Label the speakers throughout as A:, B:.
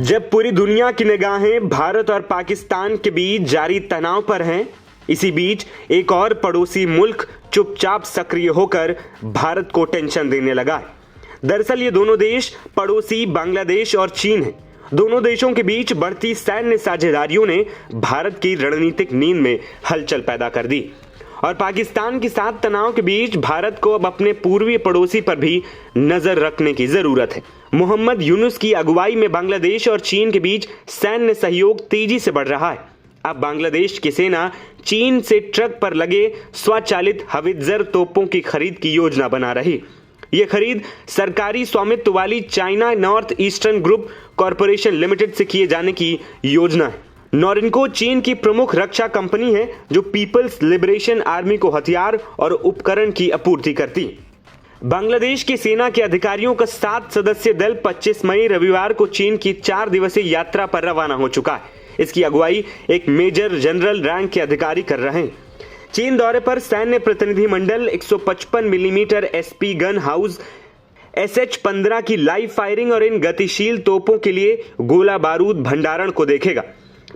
A: जब पूरी दुनिया की निगाहें भारत और पाकिस्तान के बीच जारी तनाव पर हैं, इसी बीच एक और पड़ोसी मुल्क चुपचाप सक्रिय होकर भारत को टेंशन देने लगा है। दरअसल ये दोनों देश पड़ोसी बांग्लादेश और चीन हैं। दोनों देशों के बीच बढ़ती सैन्य साझेदारियों ने भारत की रणनीतिक नींद में हलचल पैदा कर दी और पाकिस्तान के साथ तनाव के बीच भारत को अब अपने पूर्वी पड़ोसी पर भी नजर रखने की जरूरत है। मोहम्मद यूनुस की अगुवाई में बांग्लादेश और चीन के बीच सैन्य सहयोग तेजी से बढ़ रहा है। अब बांग्लादेश की सेना चीन से ट्रक पर लगे स्वचालित हवित्जर तोपों की खरीद की योजना बना रही। यह खरीद सरकारी स्वामित्व वाली China north eastern group corporation limited से किए जाने की योजना है। नॉरिनको चीन की प्रमुख रक्षा कंपनी है जो पीपल्स लिबरेशन आर्मी को हथियार और उपकरण की आपूर्ति करती है। बांग्लादेश की सेना के अधिकारियों का 7 सदस्यीय दल 25 मई रविवार को चीन की 4 दिवसीय यात्रा पर रवाना हो चुका है। इसकी अगुवाई एक मेजर जनरल रैंक के अधिकारी कर रहे हैं। चीन दौरे पर सैन्य प्रतिनिधि मंडल 155 millimetre SP gun house SH-15 की लाइव फायरिंग और इन गतिशील तोपों के लिए गोला बारूद भंडारण को देखेगा।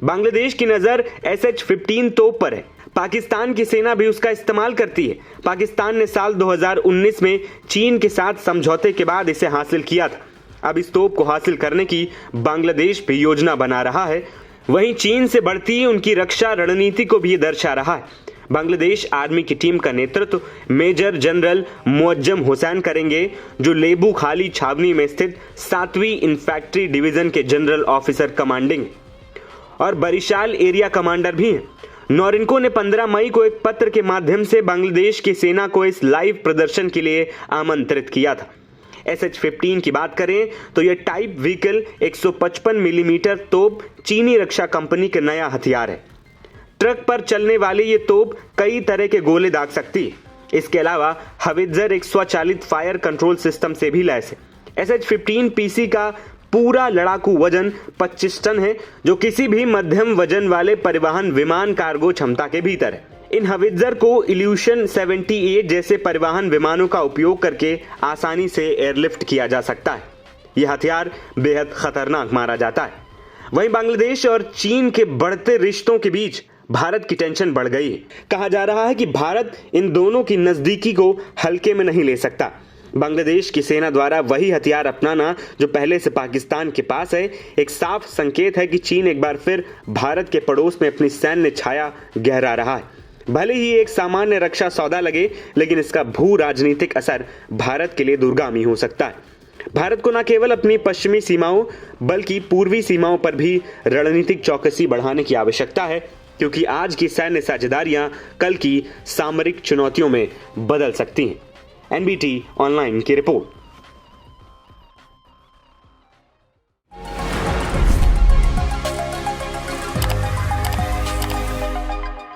A: बांग्लादेश की नजर SH-15 तोप पर है। पाकिस्तान की सेना भी उसका इस्तेमाल करती है। पाकिस्तान ने साल 2019 में चीन के साथ समझौते के बाद इसे हासिल किया था। अब इस तोप को हासिल करने की बांग्लादेश भी योजना बना रहा है। वहीं चीन से बढ़ती उनकी रक्षा रणनीति को भी दर्शा रहा है। बांग्लादेश आर्मी की टीम का नेतृत्व मेजर जनरल मुअज्जम हुसैन करेंगे, जो लेबू खाली छावनी में स्थित 7वीं इन्फैक्ट्री डिवीजन के जनरल ऑफिसर कमांडिंग और बरिशाल एरिया कमांडर भी हैं। नॉरिनको ने 15 मई को एक पत्र के माध्यम से बांग्लादेश की सेना को इस लाइव प्रदर्शन के लिए आमंत्रित किया था। SH-15 की बात करें तो यह टाइप व्हीकल 155 मिलीमीटर तोप चीनी रक्षा कंपनी का नया हथियार है। ट्रक पर चलने वाली ये तोप कई तरह के गोले दाग सकती है। इसके अलावा हवित्जर एक स्वचालित फायर कंट्रोल सिस्टम से भी लैस है। SH-15 PC का पूरा लड़ाकू वजन 25 टन है, जो किसी भी मध्यम वजन वाले परिवहन विमान कार्गो क्षमता के भीतर है। इन हवित्जर को इल्यूशन 78 जैसे परिवहन विमानों का उपयोग करके आसानी से एयरलिफ्ट किया जा सकता है। यह हथियार बेहद खतरनाक माना जाता है। वहीं बांग्लादेश और चीन के बढ़ते रिश्तों के बीच भारत की टेंशन बढ़ गई है। कहा जा रहा है कि भारत इन दोनों की नजदीकी को हल्के में नहीं ले सकता। बांग्लादेश की सेना द्वारा वही हथियार अपनाना जो पहले से पाकिस्तान के पास है, एक साफ संकेत है कि चीन एक बार फिर भारत के पड़ोस में अपनी सैन्य छाया गहरा रहा है। भले ही एक सामान्य रक्षा सौदा लगे, लेकिन इसका भू राजनीतिक असर भारत के लिए दूरगामी हो सकता है। भारत को न केवल अपनी पश्चिमी सीमाओं बल्कि पूर्वी सीमाओं पर भी रणनीतिक चौकसी बढ़ाने की आवश्यकता है, क्योंकि आज की सैन्य साझेदारियां कल की सामरिक चुनौतियों में बदल सकती हैं। NBT ऑनलाइन की रिपोर्ट।